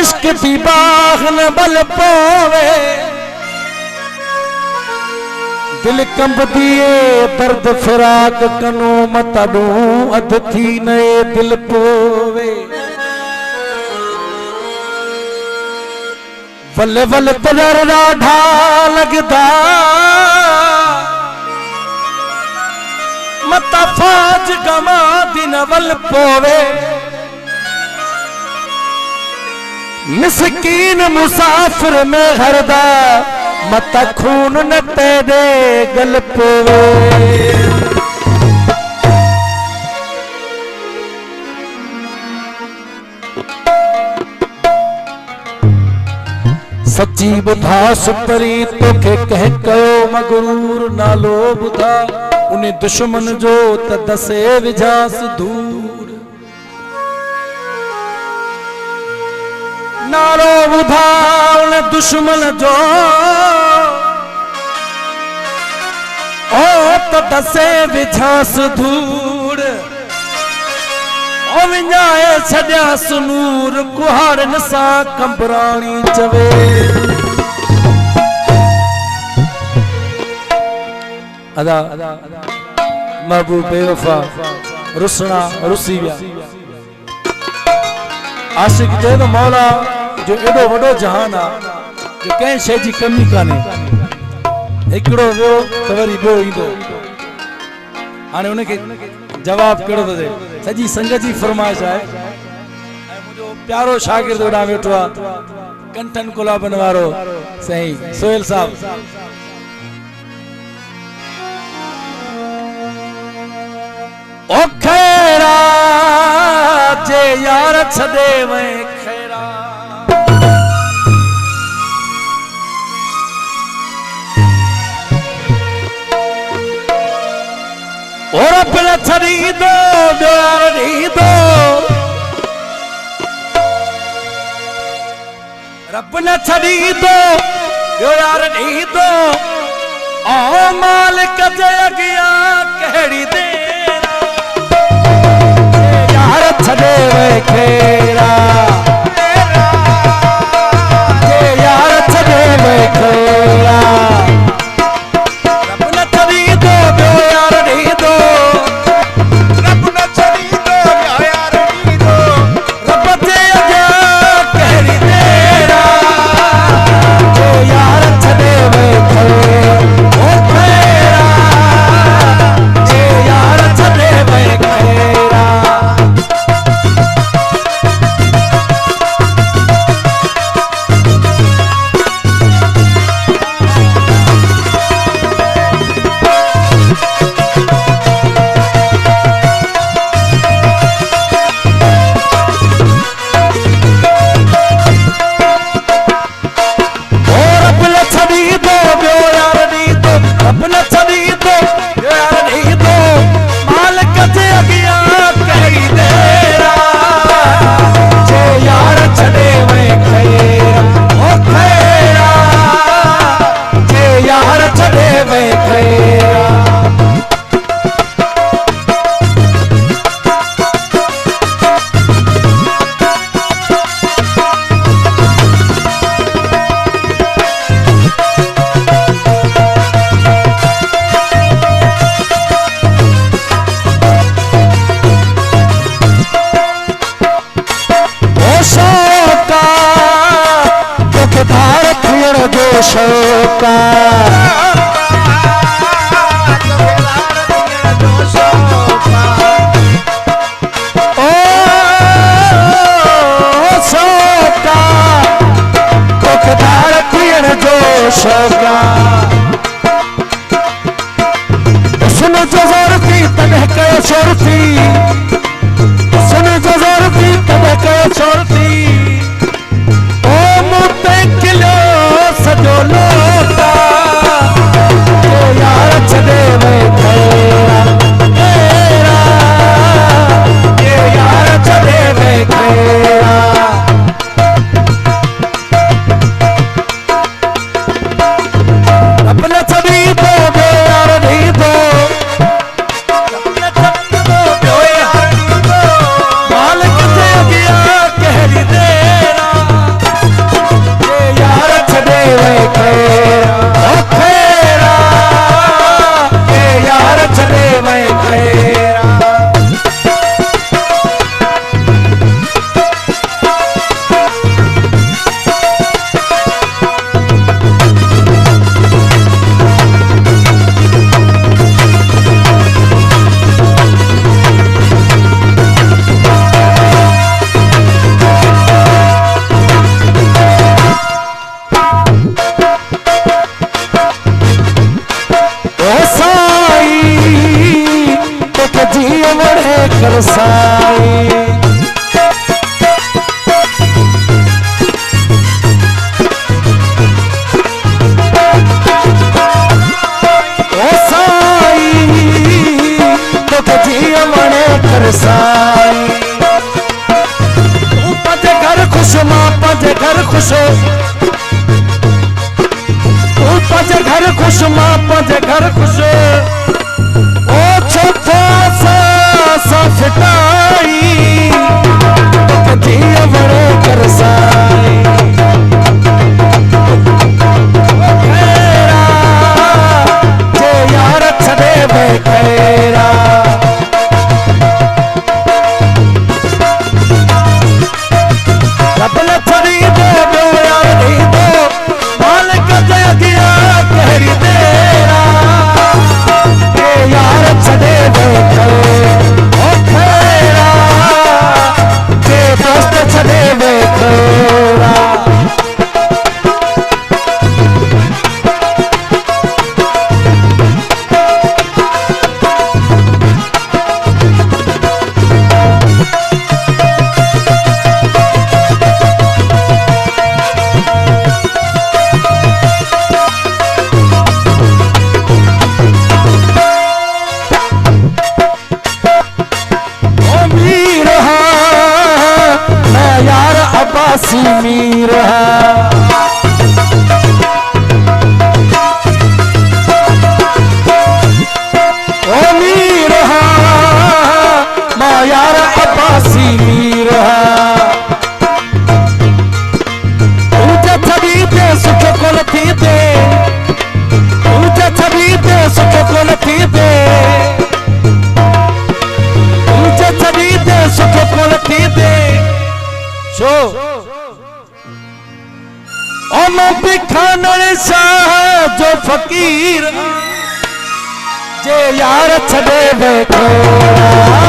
इश्क दी बाग न बल पावे दिल कंब दिए दर्द फिराक कनो मतडू अध थी नए दिल पोवे वल वल तजर ढा लगदा मत फाज गमा दिन वल पोवे मिस्कीन मुसाफिर में हरदा मत खून न तेरे गल पोवे सच्ची बुधा सुपरी तोखे कह कयो मगरूर नालो बुधा उन्हें दुश्मन जो त दसे विजास दूर नालो बुधा उन्हें दुश्मन जो ओ तो दसे विझास धूड़ ओ विञाए छड्या सुनूर कुहाड़न सा कंबराणी चवे अदा महबूब बेवफा रुसना रुसी विया आशिक चए तो मौला जो एडो वडो जहान आ जो कंहिं शइ जी कमी कान्हे हिकिड़ो वियो त वरी ॿियो ईंदो हाणे उनखे जवाब कहिड़ो थो थिए सॼी संगत जी फरमाइश आहे ऐं मुंहिंजो प्यारो शागिर्द होॾां वेठो आहे कंठन गुलाबन वारो साईं सोहेल साहब ओ खैरा जे यार छॾे वए खैरा ओ रब न छॾी दो यार ॾी दो रब न छॾी दो यार ॾी दो ओ मालिक जे अॻियां कहिड़ी देर यार छॾे वए खैरा यार छॾे वए खैरा रब न छॾी दो यार ॾी दो रब न छॾी दो यार ॾी दो रब जे अॻियां कहिड़ी देर यार छॾे वए खैरा ओ खैरा यार छॾे वए खैरा शोका ओ शोका कोखदार पियण जो शोका सुन जो ज़ोर थी तॾहिं कयो शोर थी सुन जो ज़ोर थी तॾहिं कयो कर साई ओ साई तो जिया मने कर साई तू पंजे घर खुश मां पंजे घर खुश तू पंजे घर खुश मां पंजे घर खुश ओ छोटा सा सफटाई तो जिया मने कर साई जे यार छड़े वे खैरा रब न छड़ी दे दो यार नहीं दो मालिक जय दिया कहरी तेरा जे यार छड़े वे खैरा जे दोस्त छड़े वे खैरा अब्बासी मीर ओ मीर मां यार अब्बासी मीर तुझे छवि दे सुख को थी दे तुझे छवि दे सुख को थी दे तुझे छवि दे सुख को थी दे शो बिखानण शाह जो फकीर जे यार छड़े वे खोरा